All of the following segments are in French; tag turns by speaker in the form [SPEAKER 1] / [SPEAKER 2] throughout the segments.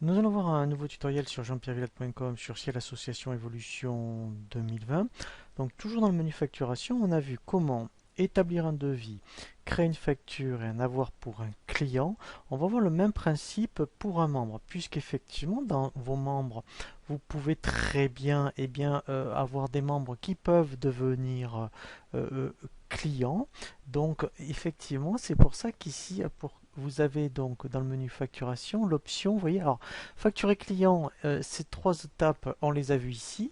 [SPEAKER 1] Nous allons voir un nouveau tutoriel sur jeanpierrevillette.com sur Ciel Association Évolution 2020. Donc toujours dans le menu facturation, on a vu comment établir un devis, créer une facture et un avoir pour un client. On va voir le même principe pour un membre, puisqu'effectivement dans vos membres, vous pouvez très bien, avoir des membres qui peuvent devenir clients. Donc effectivement, c'est pour ça qu'ici, vous avez donc dans le menu facturation l'option, vous voyez, alors facturer client, ces trois étapes, on les a vues ici.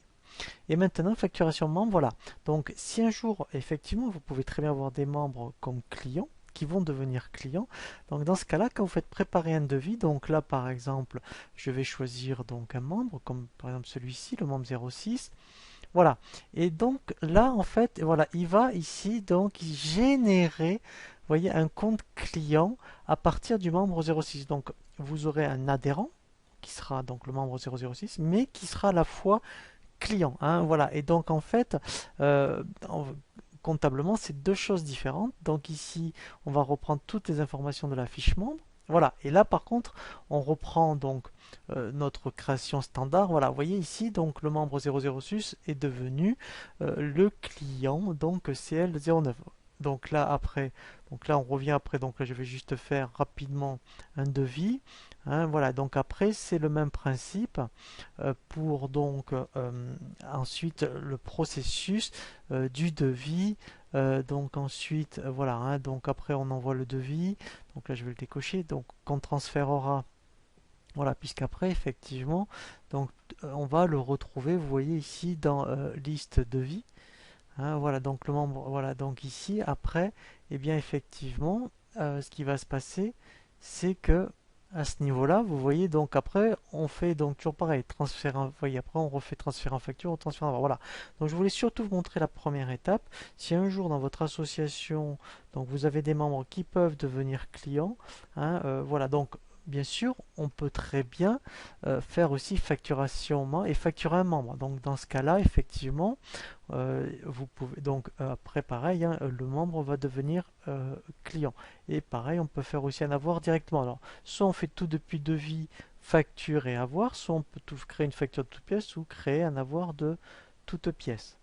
[SPEAKER 1] Et maintenant, facturation membre, voilà. Donc, si un jour, effectivement, vous pouvez très bien avoir des membres comme clients qui vont devenir clients. Donc, dans ce cas-là, quand vous faites préparer un devis, donc là, par exemple, je vais choisir donc un membre, comme par exemple celui-ci, le membre 06. Voilà. Et donc là, en fait, voilà, il va ici donc générer, vous voyez, un compte client à partir du membre 06. Donc, vous aurez un adhérent qui sera donc le membre 006, mais qui sera à la fois client, hein, voilà. Et donc en fait, euh, comptablement, c'est deux choses différentes. Donc ici, on va reprendre toutes les informations de la fiche membre. Voilà. Et là, par contre, on reprend donc notre création standard. Voilà. Vous voyez ici, donc le membre 006 est devenu le client, donc CL09. Donc là, après, donc là, on revient après. Donc là, je vais juste faire rapidement un devis. Hein, voilà. Donc après, c'est le même principe pour donc ensuite le processus du devis. Donc ensuite, voilà, hein, donc après on envoie le devis. Donc là je vais le décocher. Donc qu'on transférera, voilà, puisqu'après effectivement, donc on va le retrouver. Vous voyez ici dans liste devis. Hein, voilà, donc le membre, voilà, donc ici après, et bien effectivement, ce qui va se passer, c'est que à ce niveau-là, vous voyez, donc après, on fait donc toujours pareil, transfert, vous voyez, après on refait transfert en facture, transfert en voilà. Donc je voulais surtout vous montrer la première étape. Si un jour dans votre association, donc vous avez des membres qui peuvent devenir clients, hein, voilà, donc bien sûr, on peut très bien faire aussi facturation et facturer un membre. Donc dans ce cas-là, effectivement, vous pouvez donc après pareil, hein, le membre va devenir client. Et pareil, on peut faire aussi un avoir directement. Alors, soit on fait tout depuis devis, facture et avoir, soit on peut tout créer une facture de toute pièce ou créer un avoir de toute pièce.